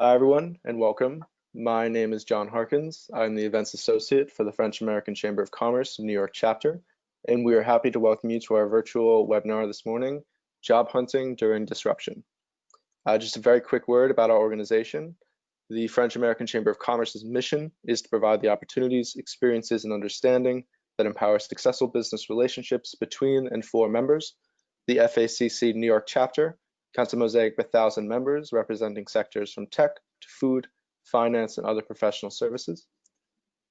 Hi, everyone, and welcome. My name is John Harkins. I'm the Events Associate for the French American Chamber of Commerce New York chapter, and we are happy to welcome you to our virtual webinar this morning, Job Hunting During Disruption. Just a very quick word about our organization. The French American Chamber of Commerce's mission is to provide the opportunities, experiences, and understanding that empower successful business relationships between and for members. The FACC New York chapter counts a mosaic of 1,000 members representing sectors from tech to food, finance, and other professional services.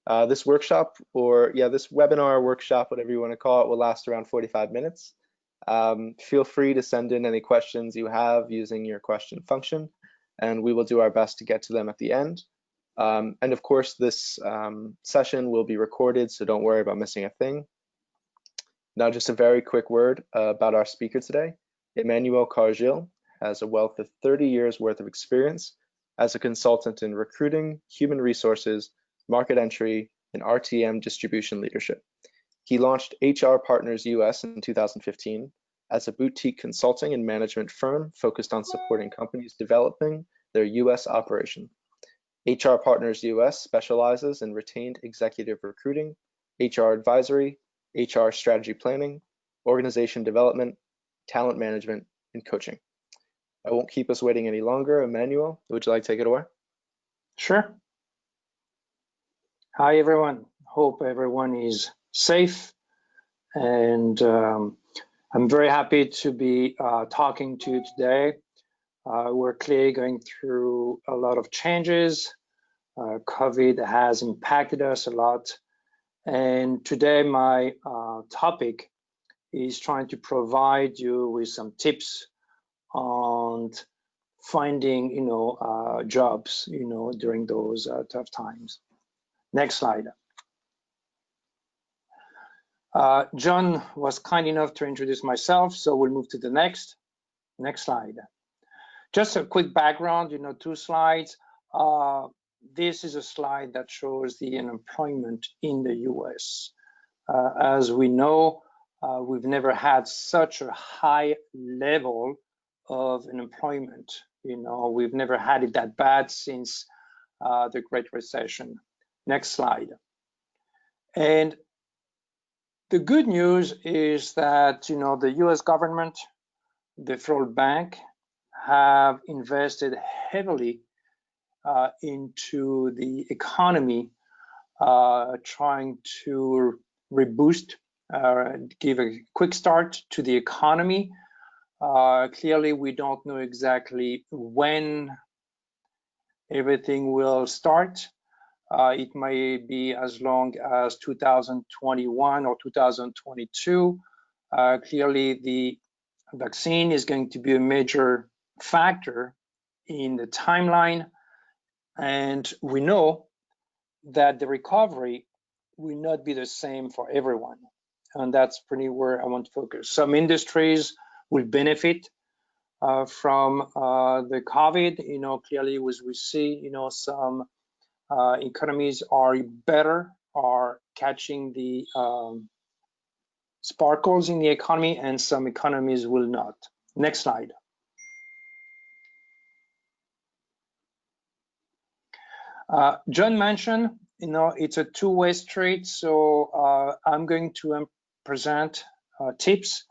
This webinar, workshop, whatever you want to call it, will last around 45 minutes. Feel free to send in any questions you have using your question function, and we will do our best to get to them at the end. And of course, this session will be recorded, so don't worry about missing a thing. Now, just a very quick word about our speaker today. Emmanuel Cargill has a wealth of 30 years worth of experience as a consultant in recruiting, human resources, market entry, and RTM distribution leadership. He launched HR Partners US in 2015 as a boutique consulting and management firm focused on supporting companies developing their US operation. HR Partners US specializes in retained executive recruiting, HR advisory, HR strategy planning, organization development, talent management, and coaching. I won't keep us waiting any longer. Emmanuel, would you like to take it away? Sure. Hi, everyone. Hope everyone is safe. And I'm very happy to be talking to you today. We're clearly going through a lot of changes. COVID has impacted us a lot. And today my topic is trying to provide you with some tips on finding, jobs, during those tough times. Next slide. John was kind enough to introduce myself, so we'll move to the next slide. Just a quick background, 2 slides. This is a slide that shows the unemployment in the US. As we know, we've never had such a high level of unemployment. We've never had it that bad since the Great Recession. Next slide. And the good news is that, the US government, the Federal Bank, have invested heavily into the economy, trying to reboost, give a quick start to the economy. Clearly, we don't know exactly when everything will start. It may be as long as 2021 or 2022. Clearly, the vaccine is going to be a major factor in the timeline. And we know that the recovery will not be the same for everyone. And that's pretty where I want to focus. Some industries will benefit from the COVID. Clearly, as we see, some economies are catching the sparkles in the economy, and some economies will not. Next slide. John mentioned, it's a two-way street, so I'm going to present tips,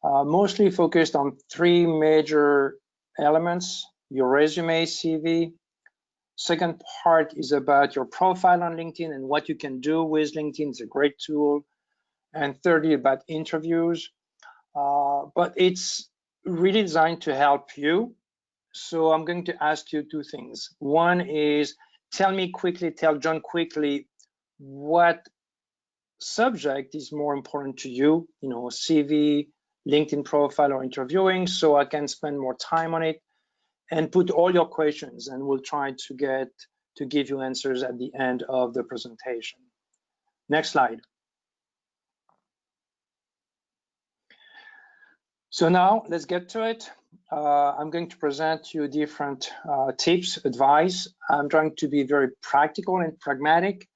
mostly focused on 3 major elements: your resume, CV. Second part is about your profile on LinkedIn and what you can do with LinkedIn. It's a great tool. And thirdly, about interviews. But it's really designed to help you. So I'm going to ask you 2 things. One is, tell John quickly what subject is more important to you, CV, LinkedIn profile, or interviewing, so I can spend more time on it, and put all your questions, and we'll try to give you answers at the end of the presentation. Next slide. So now let's get to it. I'm going to present you different tips, advice. I'm trying to be very practical and pragmatic,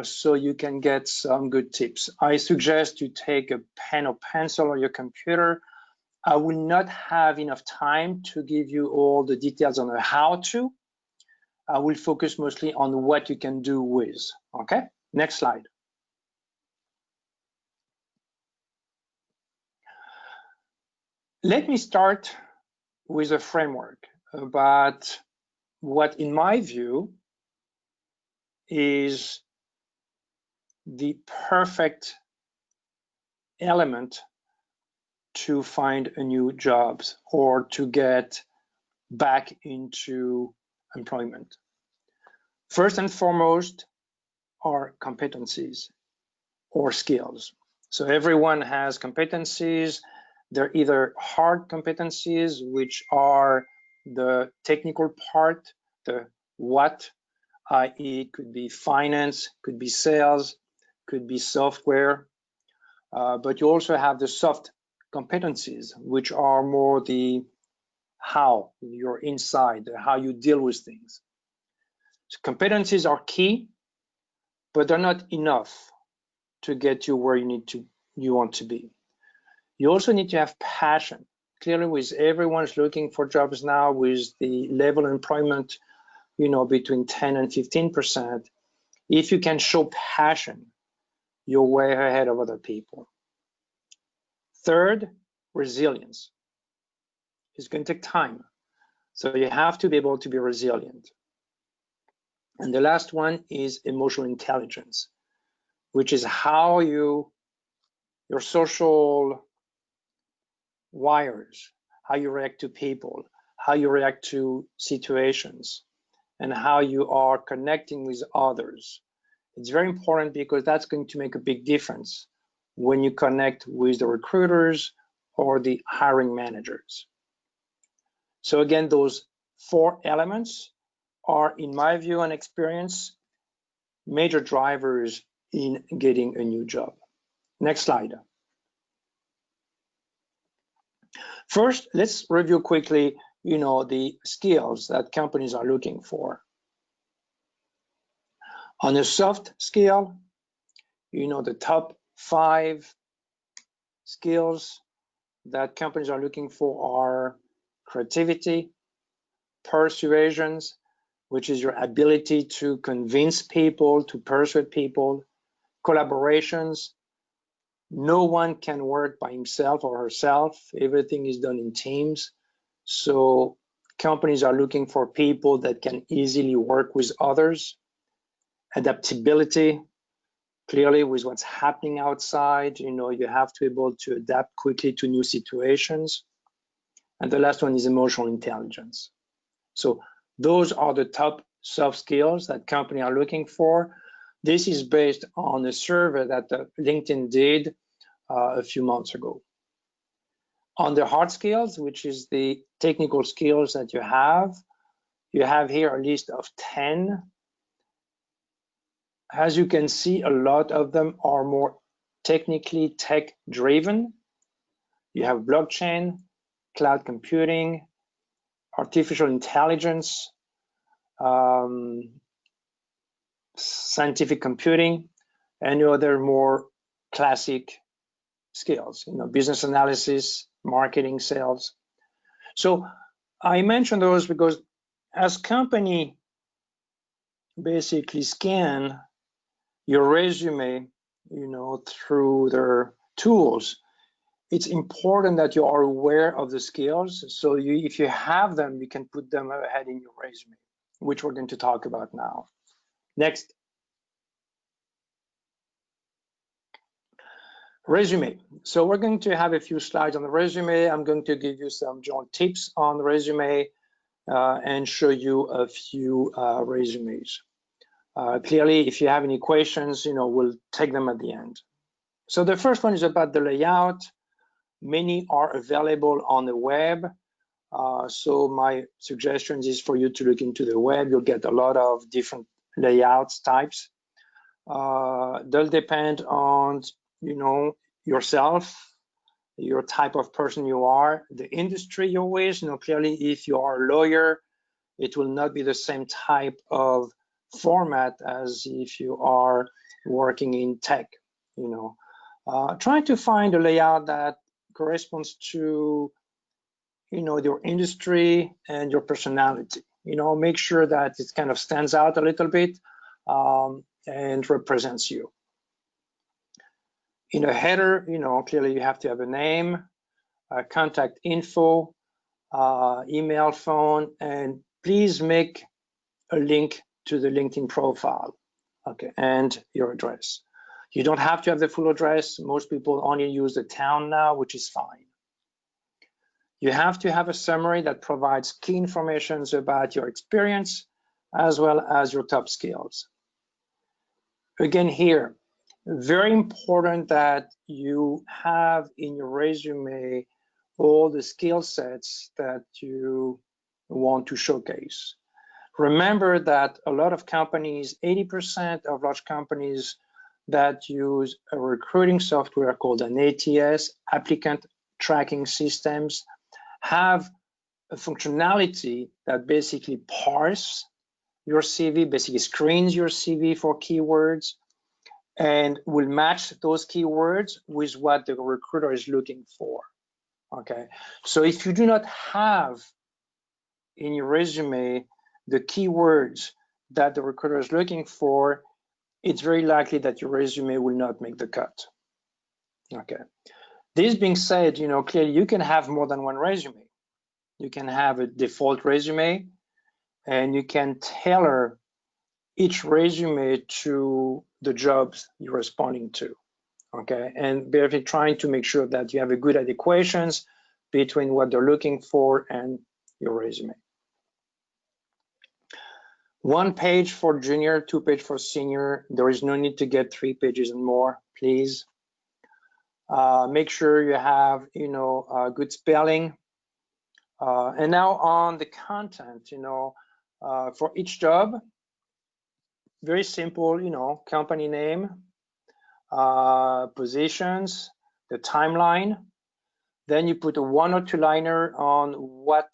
so you can get some good tips. I suggest you take a pen or pencil or your computer. I will not have enough time to give you all the details on the how to, I will focus mostly on what you can do with. Okay, next slide. Let me start with a framework about what, in my view, is the perfect element to find a new job or to get back into employment. First and foremost are competencies or skills. So everyone has competencies. They're either hard competencies, which are the technical part, the what, i.e. could be finance, could be sales, could be software, but you also have the soft competencies, which are more the how, your inside, how you deal with things. So competencies are key, but they're not enough to get you where you want to be. You also need to have passion. Clearly, with everyone's looking for jobs now, with the level of employment, between 10 and 15%, if you can show passion, you're way ahead of other people. Third, resilience. It's going to take time. So you have to be able to be resilient. And the last one is emotional intelligence, which is how your social wires, how you react to people, how you react to situations, and how you are connecting with others. It's very important because that's going to make a big difference when you connect with the recruiters or the hiring managers. So again, those 4 elements are, in my view and experience, major drivers in getting a new job. Next slide. First, let's review quickly, the skills that companies are looking for. On a soft scale, the top 5 skills that companies are looking for are creativity, persuasions, which is your ability to convince people, to persuade people, collaborations. No one can work by himself or herself. Everything is done in teams. So companies are looking for people that can easily work with others. Adaptability, clearly with what's happening outside, you have to be able to adapt quickly to new situations. And the last one is emotional intelligence. So those are the top soft skills that companies are looking for. This is based on a survey that LinkedIn did a few months ago. On the hard skills, which is the technical skills that you have here a list of 10. As you can see, a lot of them are more technically tech-driven. You have blockchain, cloud computing, artificial intelligence, scientific computing, and other more classic skills, business analysis, marketing, sales. So I mentioned those because as company basically scan your resume, through their tools, it's important that you are aware of the skills. So if you have them, you can put them ahead in your resume, which we're going to talk about now. Next. Resume. So we're going to have a few slides on the resume. I'm going to give you some general tips on the resume and show you a few resumes. Clearly, if you have any questions, we'll take them at the end. So the first one is about the layout. Many are available on the web. So my suggestion is for you to look into the web. You'll get a lot of different layouts types. They'll depend on, yourself, your type of person you are, the industry you're with. Clearly, if you are a lawyer, it will not be the same type of format as if you are working in tech. Try to find a layout that corresponds to, your industry and your personality. make sure that it kind of stands out a little bit and represents you. In a header, clearly you have to have a name, contact info, email, phone, and please make a link to the LinkedIn profile, okay, and your address. You don't have to have the full address. Most people only use the town now, which is fine. You have to have a summary that provides key information about your experience as well as your top skills. Again, here, very important that you have in your resume all the skill sets that you want to showcase. Remember that a lot of companies, 80% of large companies that use a recruiting software called an ATS, applicant tracking systems, have a functionality that basically parse your CV, basically screens your CV for keywords, and will match those keywords with what the recruiter is looking for. Okay, so if you do not have in your resume the keywords that the recruiter is looking for, it's very likely that your resume will not make the cut. Okay, this being said, clearly you can have more than one resume. You can have a default resume, and you can tailor each resume to the jobs you're responding to. Okay, and basically trying to make sure that you have a good adequations between what they're looking for and your resume. 1 page for junior, 2 page for senior. There is no need to get 3 pages and more, please. Make sure you have, good spelling. And now on the content, for each job, very simple, company name, positions, the timeline. Then you put a 1 or 2 liner on what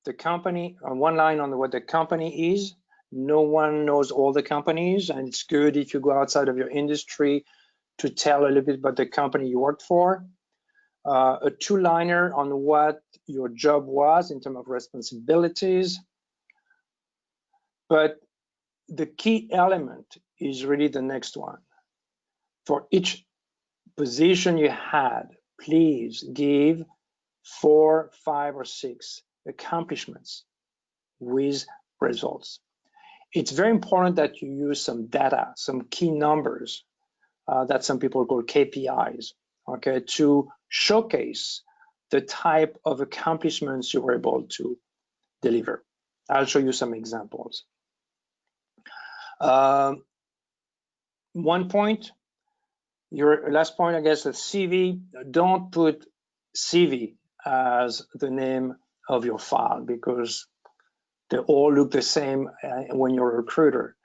the company, one line on what the company is. No one knows all the companies, and it's good if you go outside of your industry to tell a little bit about the company you worked for. A 2-liner on what your job was in terms of responsibilities. But the key element is really the next one. For each position you had, please give 4, 5, or 6 accomplishments with results. It's very important that you use some data, some key numbers that some people call KPIs, okay, to showcase the type of accomplishments you were able to deliver. I'll show you some examples. 1 point, your last point, I guess, the CV. Don't put CV as the name of your file because they all look the same when you're a recruiter.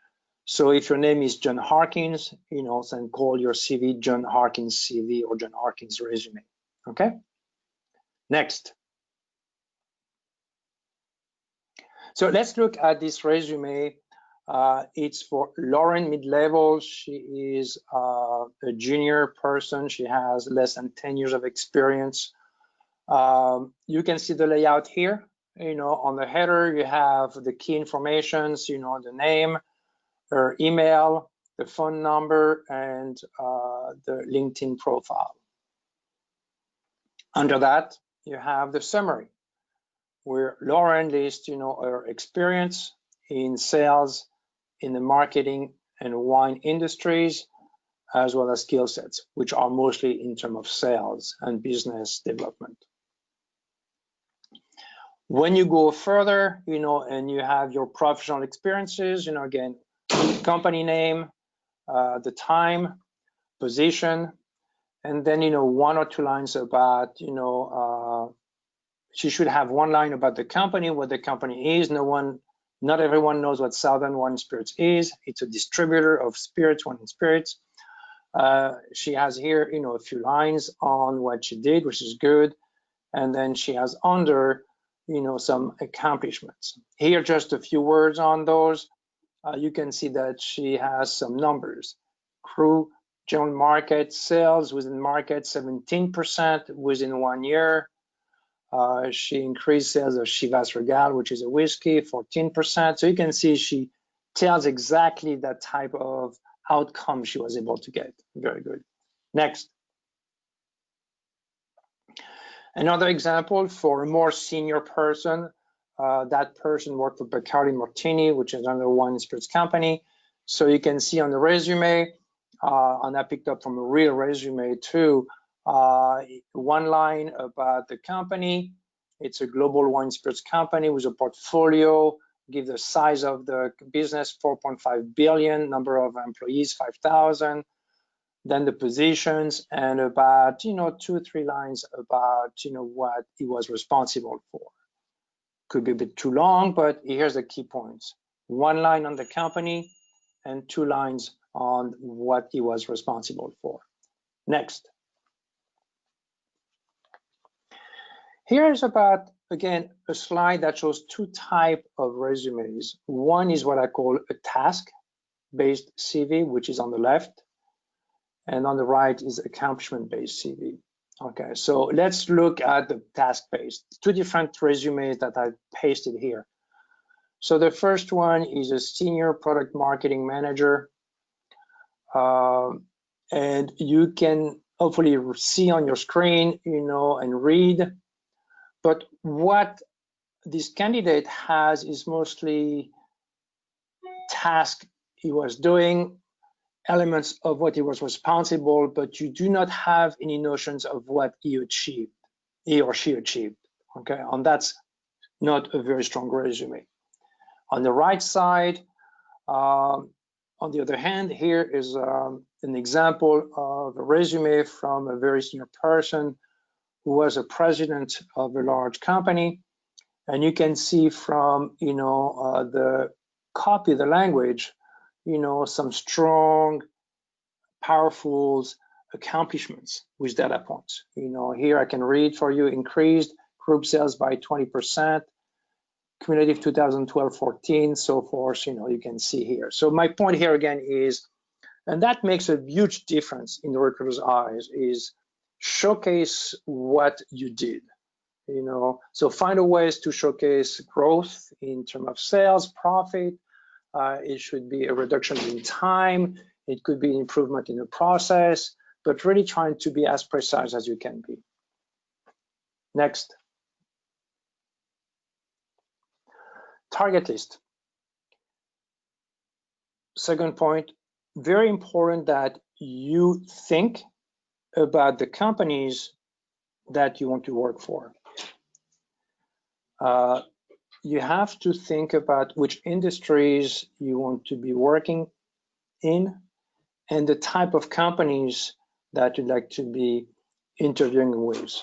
So if your name is John Harkins, then call your CV John Harkins CV or John Harkins resume. Okay. Next. So let's look at this resume. It's for Lauren, mid-level. She is a junior person. She has less than 10 years of experience. You can see the layout here. On the header, you have the key informations, the name, her email, the phone number, and the LinkedIn profile. Under that, you have the summary, where Lauren lists, her experience in sales, in the marketing and wine industries, as well as skill sets, which are mostly in terms of sales and business development. When you go further, and you have your professional experiences, again, company name, the time, position, and then, 1 or 2 lines about, she should have 1 line about the company, what the company is. Not everyone knows what Southern Wine Spirits is. It's a distributor of spirits, wine and spirits. She has here, a few lines on what she did, which is good. And then she has under, some accomplishments. Here, just a few words on those. You can see that she has some numbers. Crew, general market, sales within market, 17% within 1 year. She increased sales of Chivas Regal, which is a whiskey, 14%. So you can see she tells exactly that type of outcome she was able to get. Very good. Next. Another example for a more senior person, that person worked for Bacardi Martini, which is another wine and spirits company. So you can see on the resume, and I picked up from a real resume too, one line about the company. It's a global wine spirits company with a portfolio, give the size of the business, 4.5 billion, number of employees, 5,000. Then the positions, and about 2 or 3 lines about what he was responsible for. Could be a bit too long, but here's the key points. 1 line on the company and 2 lines on what he was responsible for. Next. Here's about, again, a slide that shows 2 types of resumes. One is what I call a task-based CV, which is on the left. And on the right is accomplishment-based CV. Okay, so let's look at the task-based. 2 different resumes that I pasted here. So the first one is a senior product marketing manager. And you can hopefully see on your screen, and read. But what this candidate has is mostly task he was doing, elements of what he was responsible, but you do not have any notions of what he or she achieved, okay? And that's not a very strong resume. On the right side, on the other hand, here is an example of a resume from a very senior person who was a president of a large company. And you can see from, the copy, the language, some strong, powerful accomplishments with data points. Here I can read for you: increased group sales by 20%, cumulative 2012-14, so forth. You can see here. So my point here again is, and that makes a huge difference in the recruiter's eyes, is showcase what you did. So find a ways to showcase growth in terms of sales, profit. It should be a reduction in time. It could be an improvement in the process, but really trying to be as precise as you can be. Next. Target list. Second point, very important that you think about the companies that you want to work for. You have to think about which industries you want to be working in and the type of companies that you'd like to be interviewing with.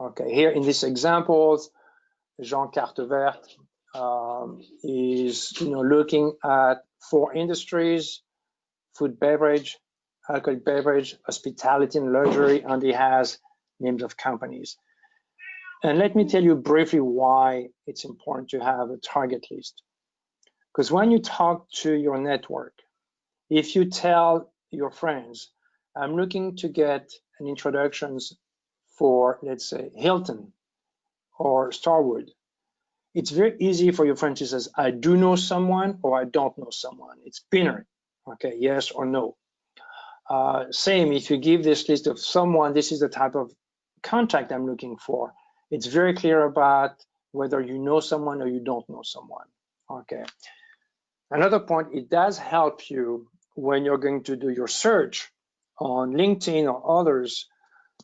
Okay, here in this example, Jean Cartevert is looking at 4 industries: food, beverage, alcoholic beverage, hospitality and luxury, and he has names of companies. And let me tell you briefly why it's important to have a target list. Because when you talk to your network, if you tell your friends, I'm looking to get an introductions for, let's say, Hilton or Starwood, it's very easy for your friend to say, I do know someone or I don't know someone. It's binary, okay, yes or no. Same, if you give this list of someone, this is the type of contact I'm looking for. It's very clear about whether you know someone or you don't know someone, okay. Another point, it does help you when you're going to do your search on LinkedIn or others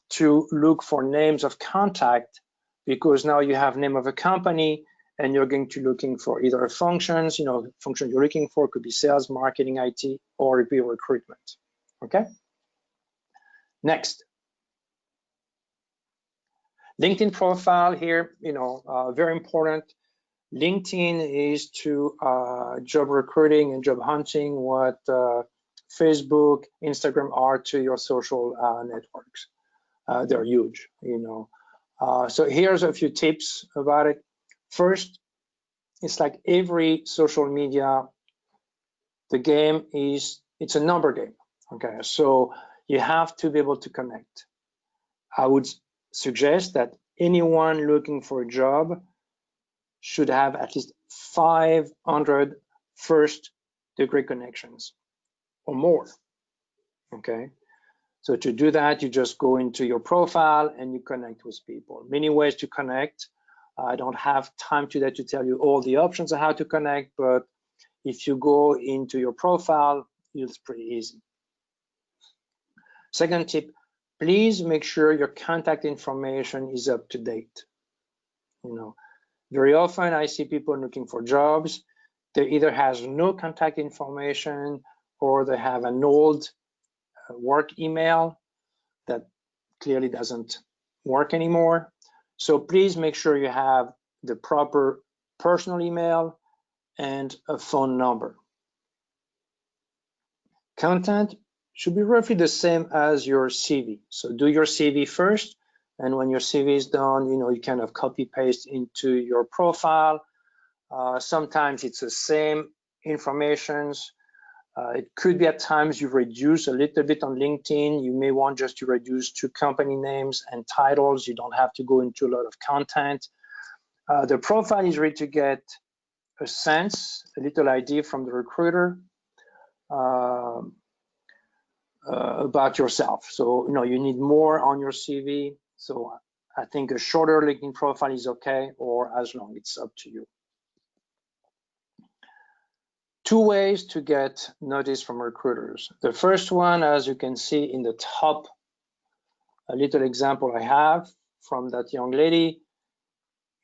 to look for names of contact, because now you have name of a company and you're going to looking for either functions, function you're looking for could be sales, marketing, IT, or it be recruitment, okay? Next. LinkedIn profile here, very important. LinkedIn is to job recruiting and job hunting what Facebook, Instagram are to your social networks. They're huge, So here's a few tips about it. First, it's like every social media, the game it's a number game, okay? So you have to be able to connect. I would suggest that anyone looking for a job should have at least 500 first-degree connections or more, okay? So to do that, you just go into your profile and you connect with people. Many ways to connect. I don't have time today to tell you all the options of how to connect, but if you go into your profile, it's pretty easy. Second tip, please make sure your contact information is up to date. You know, very often I see people looking for jobs. They either has no contact information or they have an old work email that clearly doesn't work anymore. So please make sure you have the proper personal email and a phone number. Content should be roughly the same as your CV. So do your CV first, and when your CV is done, you kind of copy paste into your profile. Sometimes it's the same informations. It could be at times you reduce a little bit on LinkedIn. You may want just to reduce to company names and titles. You don't have to go into a lot of content. The profile is really to get a sense, a little idea from the recruiter about yourself. So you need more on your CV. So I think a shorter LinkedIn profile is okay, or as long, it's up to you. Two ways to get notice from recruiters. The first one, as you can see in the top, a little example I have from that young lady.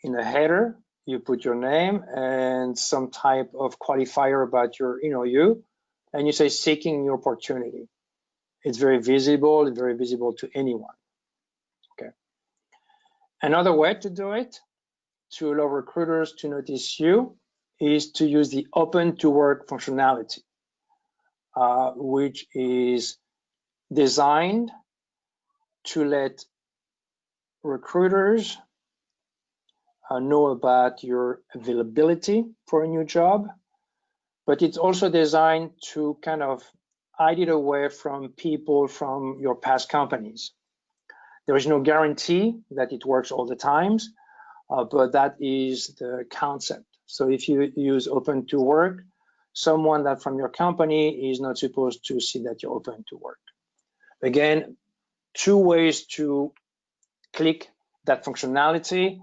In the header, you put your name and some type of qualifier about your, you, and you say seeking new opportunity. It's very visible to anyone. Okay. Another way to do it, to allow recruiters to notice you, is to use the open to work functionality, which is designed to let recruiters know about your availability for a new job, but it's also designed to kind of hide it away from people from your past companies. There is no guarantee that it works all the times, but that is the concept. So if you use open to work, someone that from your company is not supposed to see that you're open to work. Again, two ways to click that functionality.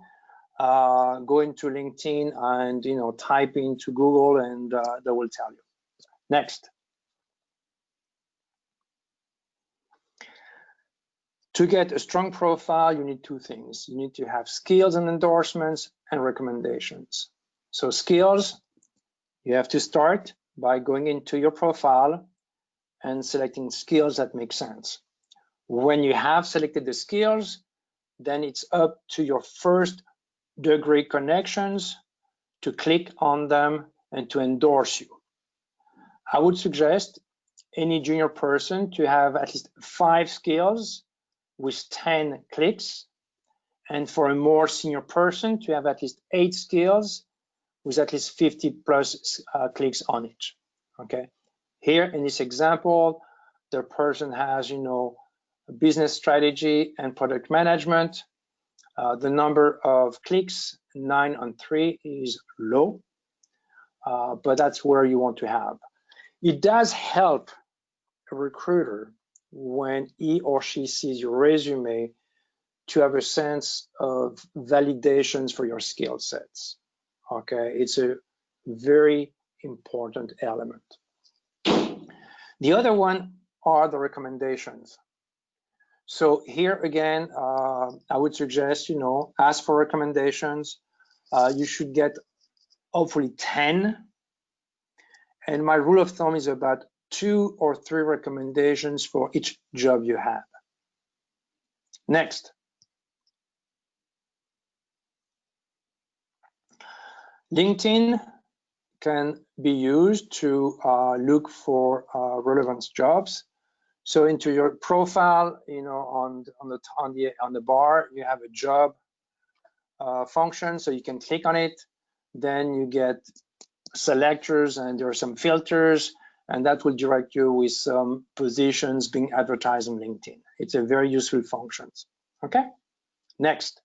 Go into LinkedIn and type into Google, and they will tell you. Next. To get a strong profile, you need two things. You need to have skills and endorsements and recommendations. So skills, you have to start by going into your profile and selecting skills that make sense. When you have selected the skills, then it's up to your first degree connections to click on them and to endorse you. I would suggest any junior person to have at least 5 skills with 10 clicks, and for a more senior person to have at least 8 skills with at least 50 plus clicks on each. Okay, here in this example, the person has business strategy and product management. The number of clicks, 9 on 3, is low, but that's where you want to have. It does help a recruiter when he or she sees your resume to have a sense of validations for your skill sets. Okay, it's a very important element. The other one are the recommendations. So here again, I would suggest, ask for recommendations. You should get hopefully 10. And my rule of thumb is about 2 or 3 recommendations for each job you have. Next. LinkedIn can be used to look for relevant jobs. So into your profile, on the bar, you have a job function, so you can click on it. Then you get selectors, and there are some filters, and that will direct you with some positions being advertised on LinkedIn. It's a very useful function. Okay, next.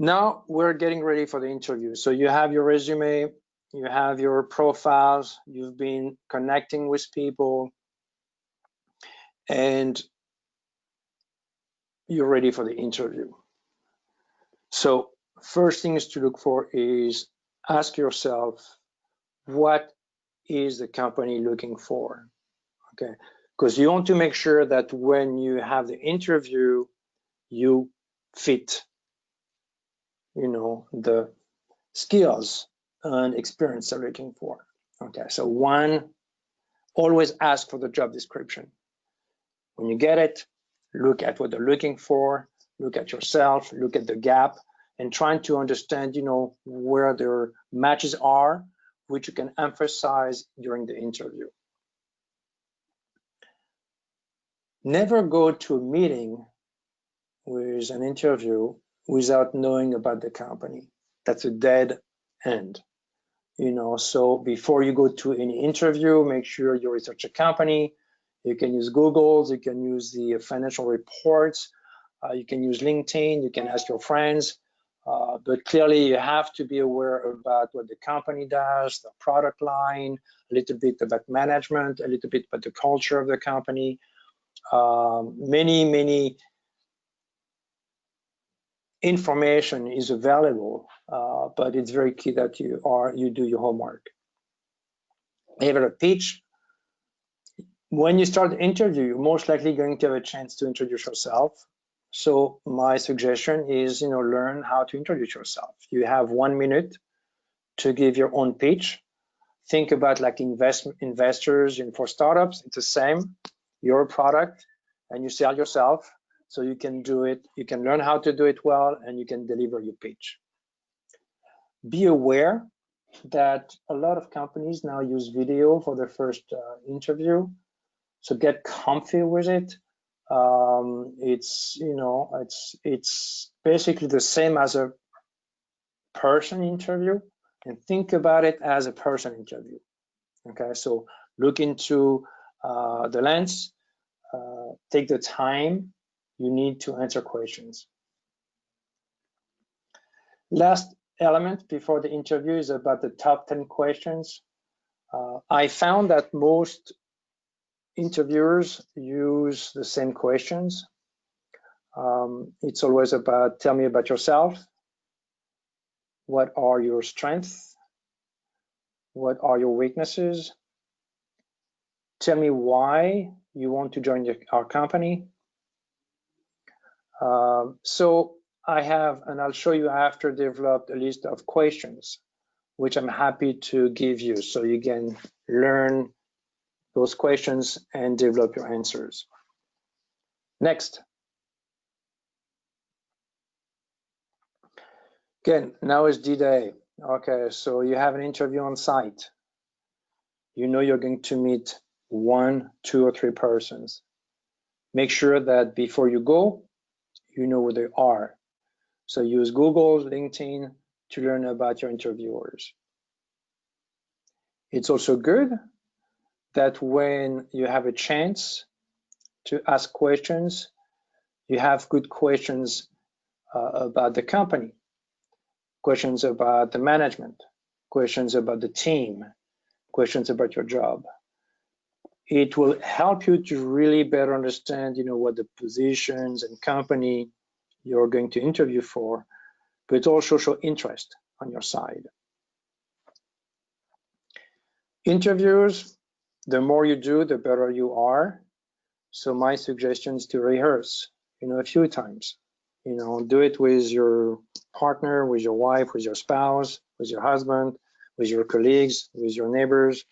Now we're getting ready for the interview. So you have your resume, you have your profiles, you've been connecting with people, and you're ready for the interview. So first things to look for is ask yourself, what is the company looking for? Okay, because you want to make sure that when you have the interview, you fit, the skills and experience they're looking for. Okay, so one, always ask for the job description. When you get it, look at what they're looking for, look at yourself, look at the gap, and trying to understand, where their matches are, which you can emphasize during the interview. Never go to a meeting with an interview without knowing about the company. That's a dead end. So before you go to any interview, make sure you research a company. You can use Google, you can use the financial reports, you can use LinkedIn, you can ask your friends, but clearly you have to be aware about what the company does, the product line, a little bit about management, a little bit about the culture of the company. Many information is available, but it's very key that you do your homework. Even a pitch. When you start the interview, you're most likely going to have a chance to introduce yourself. So my suggestion is, learn how to introduce yourself. You have 1 minute to give your own pitch. Think about like investors for startups. It's the same. You're a product and you sell yourself. So you can do it. You can learn how to do it well, and you can deliver your pitch. Be aware that a lot of companies now use video for their first interview. So get comfy with it. It's basically the same as a person interview, and think about it as a person interview. Okay, so look into the lens, take the time you need to answer questions. Last element before the interview is about the top 10 questions. I found that most interviewers use the same questions. It's always about, tell me about yourself. What are your strengths? What are your weaknesses? Tell me why you want to join our company. So I have, and I'll show you after, developed a list of questions, which I'm happy to give you so you can learn those questions and develop your answers. Next. Again, now is D-Day. Okay, so you have an interview on site. You know you're going to meet 1, 2, or 3 persons. Make sure that before you go, you know who they are. So use Google, LinkedIn to learn about your interviewers. It's also good that when you have a chance to ask questions, you have good questions about the company, questions about the management, questions about the team, questions about your job. It will help you to really better understand, what the positions and company you're going to interview for, but also show interest on your side. Interviews, the more you do, the better you are. So my suggestion is to rehearse, a few times. Do it with your partner, with your wife, with your spouse, with your husband, with your colleagues, with your neighbors,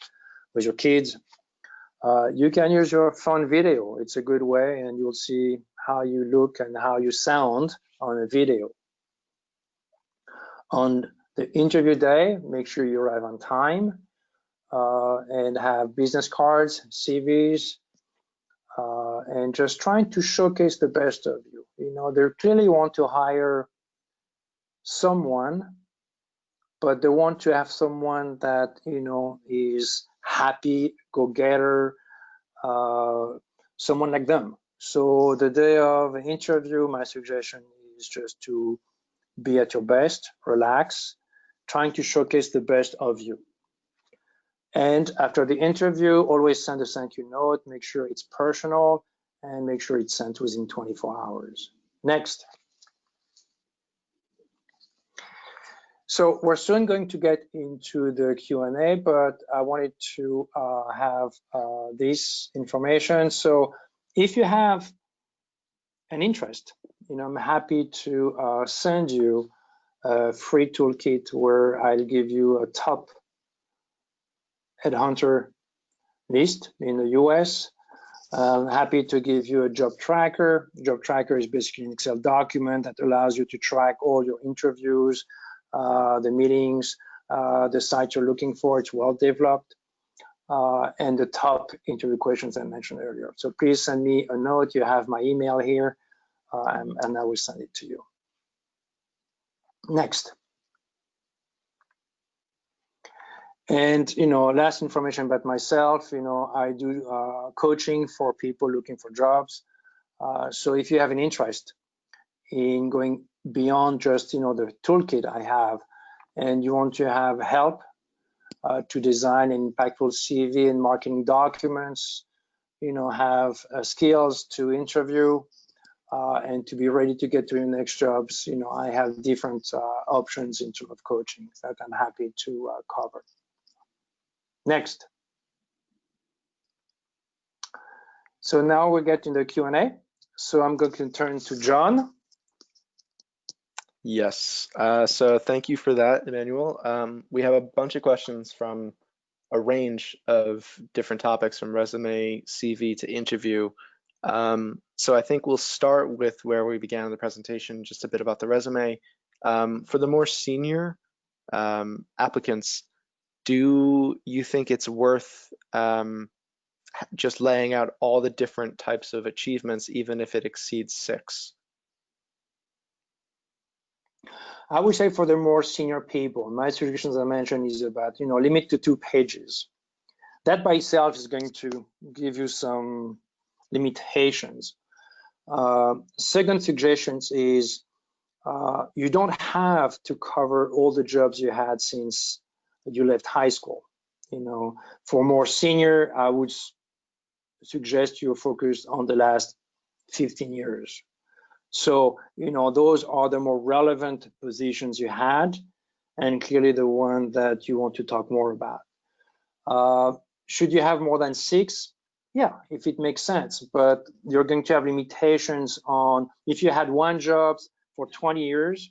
with your kids. You can use your phone video. It's a good way, and you'll see how you look and how you sound on a video. On the interview day, make sure you arrive on time and have business cards, CVs, and just trying to showcase the best of you. They clearly want to hire someone, but they want to have someone that, is happy, go-getter, someone like them. So the day of an interview, my suggestion is just to be at your best, relax, trying to showcase the best of you. And after the interview, always send a thank you note, make sure it's personal, and make sure it's sent within 24 hours. Next. So we're soon going to get into the Q&A, but I wanted to have this information. So if you have an interest, I'm happy to send you a free toolkit where I'll give you a top headhunter list in the US. I'm happy to give you a job tracker. Job tracker is basically an Excel document that allows you to track all your interviews, the meetings, the site you're looking for. It's well developed, and the top interview questions I mentioned earlier. So please send me a note. You have my email here, and I will send it to you. Next. And last information about myself. I do coaching for people looking for jobs. So if you have an interest in going beyond just the toolkit I have, and you want to have help to design an impactful CV and marketing documents, have skills to interview and to be ready to get to your next jobs, I have different options in terms of coaching that I'm happy to cover. Next. So now we get in the Q&A. So I'm going to turn to John. Yes, so thank you for that, Emmanuel. We have a bunch of questions from a range of different topics, from resume, CV to interview. So I think we'll start with where we began the presentation, just a bit about the resume. For the more senior applicants, do you think it's worth just laying out all the different types of achievements, even if it exceeds 6? I would say for the more senior people, my suggestion, as I mentioned, is about, limit to 2 pages. That by itself is going to give you some limitations. Second suggestions is you don't have to cover all the jobs you had since you left high school. For more senior, I would suggest you focus on the last 15 years. So, those are the more relevant positions you had, and clearly the one that you want to talk more about. Should you have more than 6? Yeah, if it makes sense, but you're going to have limitations on, if you had 1 job for 20 years,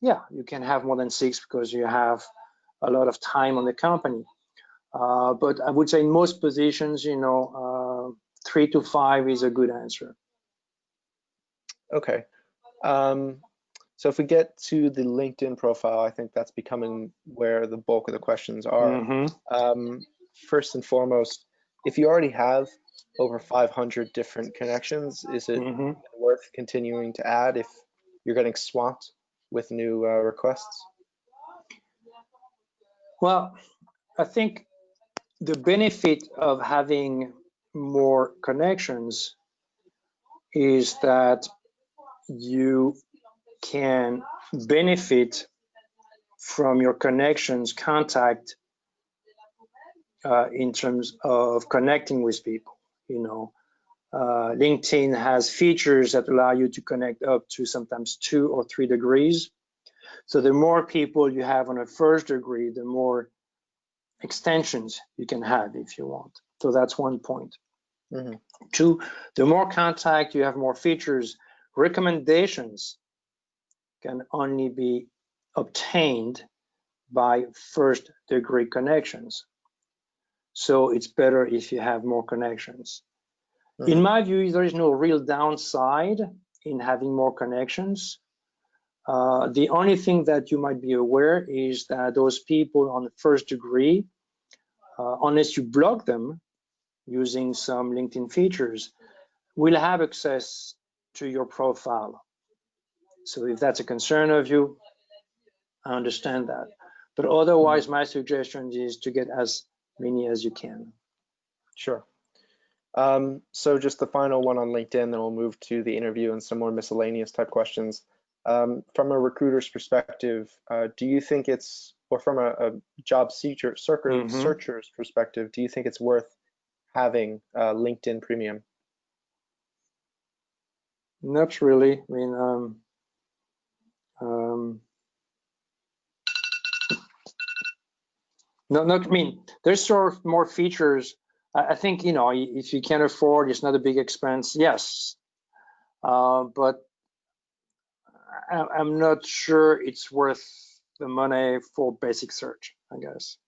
yeah, you can have more than 6 because you have a lot of time on the company. But I would say in most positions, 3 to 5 is a good answer. Okay. So if we get to the LinkedIn profile, I think that's becoming where the bulk of the questions are. Mm-hmm. First and foremost, if you already have over 500 different connections, is it worth continuing to add if you're getting swamped with new requests? Well, I think the benefit of having more connections is that you can benefit from your connections contact in terms of connecting with people. LinkedIn has features that allow you to connect up to sometimes 2 or 3 degrees. So the more people you have on a first degree, the more extensions you can have if you want. So that's one point. 2, the more contact you have, more features. Recommendations can only be obtained by first degree connections. So it's better if you have more connections. In my view, there is no real downside in having more connections. The only thing that you might be aware is that those people on the first degree, unless you block them using some LinkedIn features, will have access to your profile. So if that's a concern of you, I understand that. But otherwise, my suggestion is to get as many as you can. Sure. So just the final one on LinkedIn, then we'll move to the interview and some more miscellaneous type questions. From a recruiter's perspective, do you think it's, or from a job searcher's perspective, do you think it's worth having LinkedIn Premium? Not really. I mean, not. I mean, there's sort of more features. I think, you know, if you can afford, it's not a big expense. Yes, but I'm not sure it's worth the money for basic search, I guess.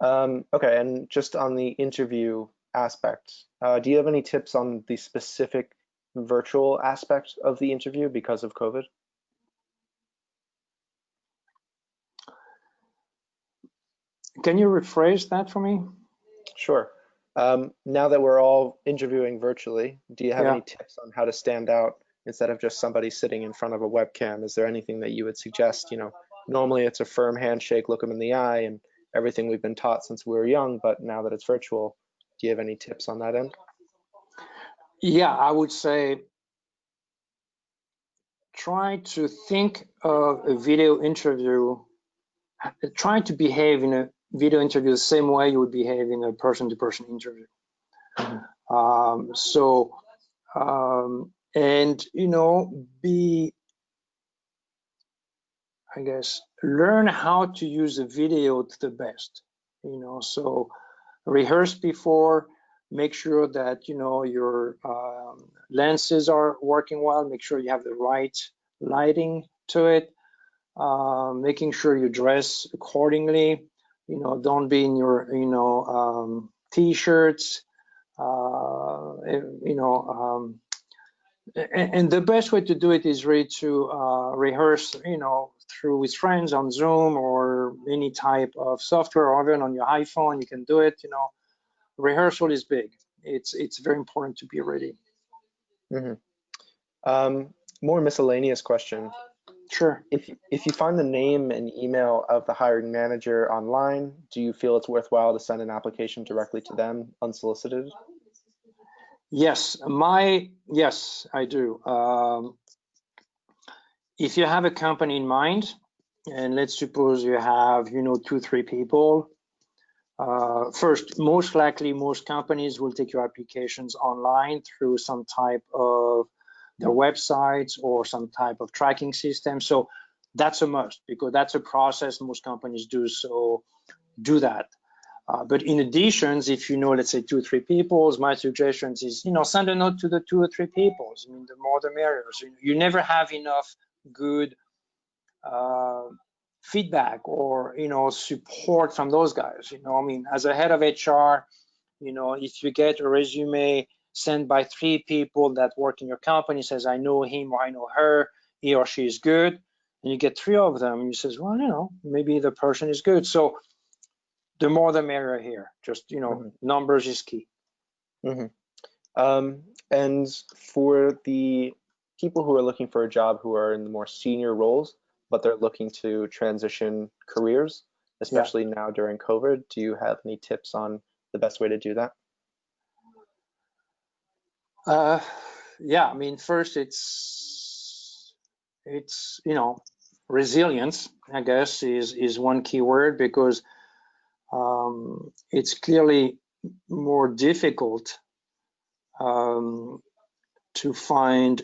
Okay, and just on the interview aspect, do you have any tips on the specific virtual aspect of the interview because of COVID? Can you rephrase that for me? Sure. Now that we're all interviewing virtually, do you have any tips on how to stand out instead of just somebody sitting in front of a webcam? Is there anything that you would suggest? You know, normally it's a firm handshake, look them in the eye, and everything we've been taught since we were young, but now that it's virtual, do you have any tips on that end? Yeah, I would say try to think of a video interview, try to behave in a video interview the same way you would behave in a person-to-person interview. And, you know, I guess, learn how to use a video to the best, you know, so rehearse before, make sure that, you know, your lenses are working well, make sure you have the right lighting to it, making sure you dress accordingly, you know, don't be in your, you know, t-shirts, you know, and the best way to do it is really to rehearse, you know, through with friends on Zoom or any type of software, or even on your iPhone, you can do it. You know, rehearsal is big. It's very important to be ready. More miscellaneous question. Sure. If you find the name and email of the hiring manager online, do you feel it's worthwhile to send an application directly to them unsolicited? Yes, yes, I do. If you have a company in mind, and let's suppose you have, you know, 2-3 people, first, most likely, most companies will take your applications online through some type of their websites or some type of tracking system. So that's a must, because that's a process most companies do. So do that. But in addition, if you know, let's say 2-3 people, my suggestion is, you know, send a note to the 2 or 3 people. I mean, the more the merrier. So you never have enough good feedback or, you know, support from those guys. You know, I mean, as a head of HR, you know, if you get a resume sent by 3 people that work in your company, says, I know him or I know her, he or she is good, and you get 3 of them, and you says, well, you know, maybe the person is good. So the more the merrier here. Just, you know, numbers is key. And for the people who are looking for a job who are in the more senior roles, but they're looking to transition careers, especially now during COVID, do you have any tips on the best way to do that? Yeah, I mean, first it's you know, resilience, I guess, is one key word, because it's clearly more difficult to find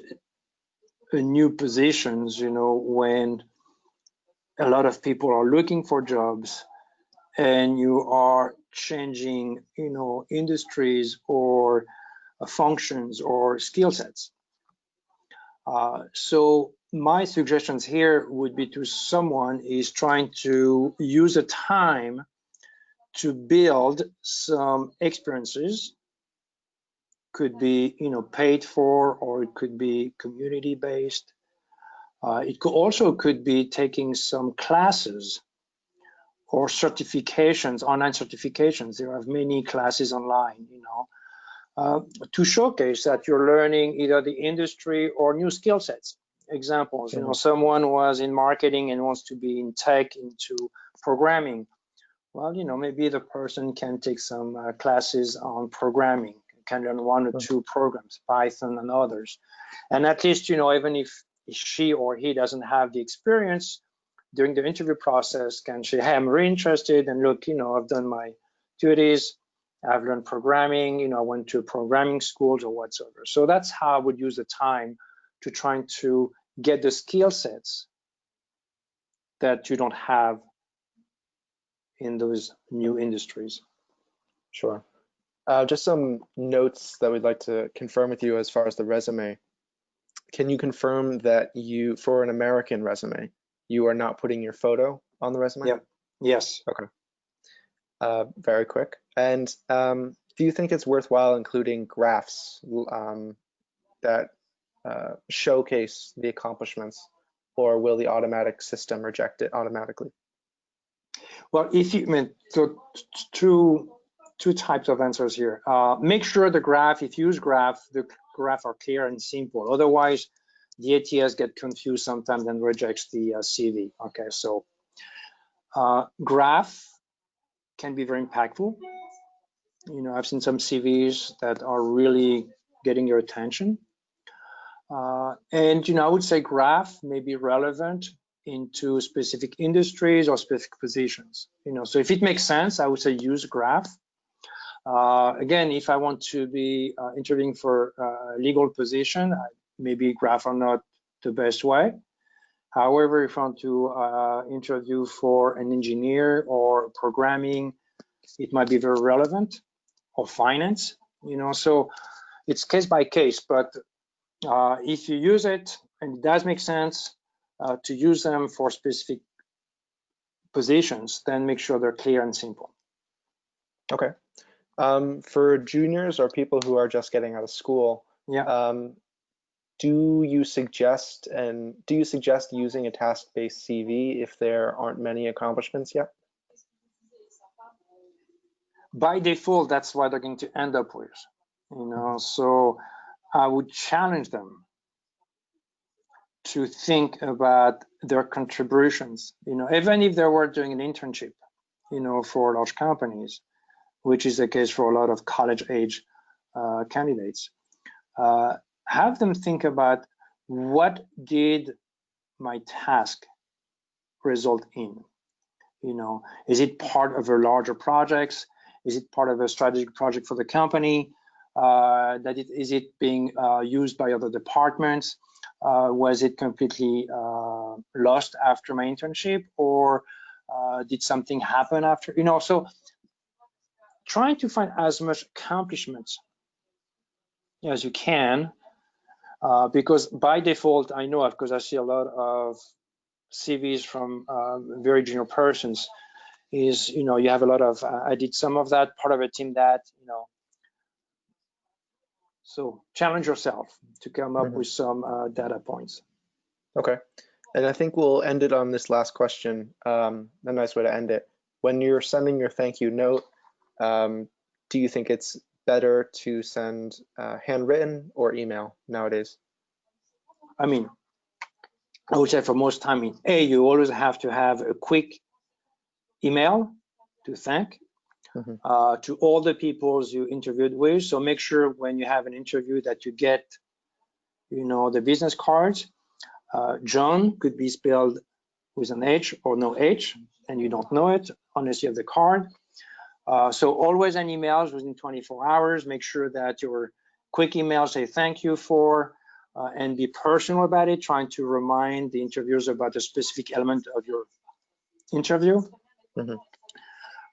new positions, you know, when a lot of people are looking for jobs and you are changing, you know, industries or functions or skill sets. So my suggestions here would be to someone is trying to use a time to build some experiences. Could be, you know, paid for, or it could be community based. It could be taking some classes or certifications, online certifications. There are many classes online, you know, to showcase that you're learning either the industry or new skill sets. Examples, you know, someone was in marketing and wants to be in tech, into programming. Well, you know, maybe the person can take some classes on programming, can learn one or two programs, Python and others. And at least, even if she or he doesn't have the experience during the interview process, can say, hey, I'm really interested, and look, I've done my duties, I've learned programming, I went to programming schools or whatsoever. So that's how I would use the time to trying to get the skill sets that you don't have in those new industries. Sure. Just some notes that we'd like to confirm with you as far as the resume. Can you confirm that for an American resume, you are not putting your photo on the resume? Yep. Yes. Okay. Very quick. And do you think it's worthwhile including graphs that showcase the accomplishments, or will the automatic system reject it automatically? Well, so two types of answers here. Make sure the graph, if you use graph, the graph are clear and simple. Otherwise, the ATS get confused sometimes and rejects the CV. Okay, so graph can be very impactful. I've seen some CVs that are really getting your attention. And I would say graph may be relevant into specific industries or specific positions. So if it makes sense, I would say use graph. Again, if I want to be interviewing for a legal position, maybe graph are not the best way. However, if I want to interview for an engineer or programming, it might be very relevant, or finance, so it's case by case. But if you use it and it does make sense to use them for specific positions, then make sure they're clear and simple. Okay. For juniors or people who are just getting out of school, yeah. Do you suggest using a task-based CV if there aren't many accomplishments yet? By default, that's what they're going to end up with. So I would challenge them to think about their contributions, even if they were doing an internship, for large companies, which is the case for a lot of college age candidates. Have them think about, what did my task result in? Is it part of a larger projects? Is it part of a strategic project for the company? Is it being used by other departments? Was it completely lost after my internship, or did something happen after? So trying to find as much accomplishments as you can, because by default, I know, because I see a lot of CVs from very junior persons, is you have a lot of I did some of that, part of a team that, so challenge yourself to come up with some data points. Okay, and I think we'll end it on this last question. A nice way to end it. When you're sending your thank you note, do you think it's better to send handwritten or email nowadays? I would say for most time, you always have to have a quick email to thank to all the people you interviewed with. So make sure when you have an interview that you get, the business cards. John could be spelled with an H or no H, and you don't know it unless you have the card. So always an email within 24 hours. Make sure that your quick email say thank you for, and be personal about it, trying to remind the interviewers about a specific element of your interview.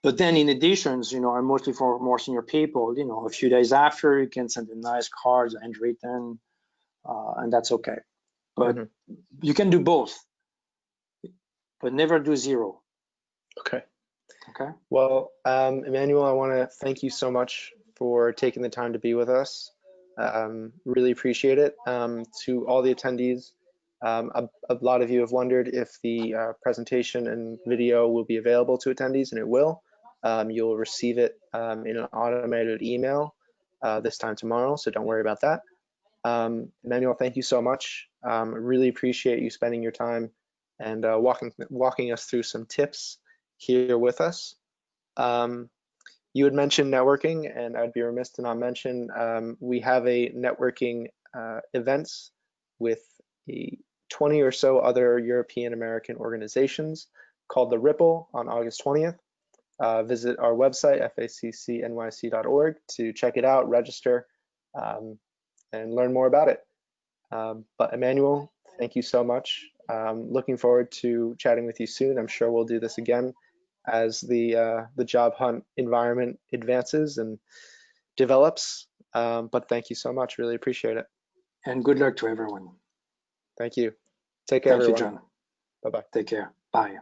But then in addition, and mostly for more senior people, a few days after, you can send a nice card, handwritten, and that's okay. But you can do both, but never do zero. Okay. Okay. Well, Emmanuel, I want to thank you so much for taking the time to be with us. Really appreciate it. To all the attendees, a lot of you have wondered if the presentation and video will be available to attendees, and it will. You'll receive it in an automated email this time tomorrow, so don't worry about that. Emmanuel, thank you so much. Really appreciate you spending your time and walking us through some tips here with us. You had mentioned networking, and I'd be remiss to not mention we have a networking events with 20 or so other European American organizations called the Ripple on August 20th. Visit our website, FACC-NYC.org, to check it out, register, and learn more about it. But Emmanuel, thank you so much. Looking forward to chatting with you soon. I'm sure we'll do this again as the job hunt environment advances and develops. But thank you so much. Really appreciate it. And good luck to everyone. Thank you. Take care, Thank you, everyone. John. Bye-bye. Take care. Bye.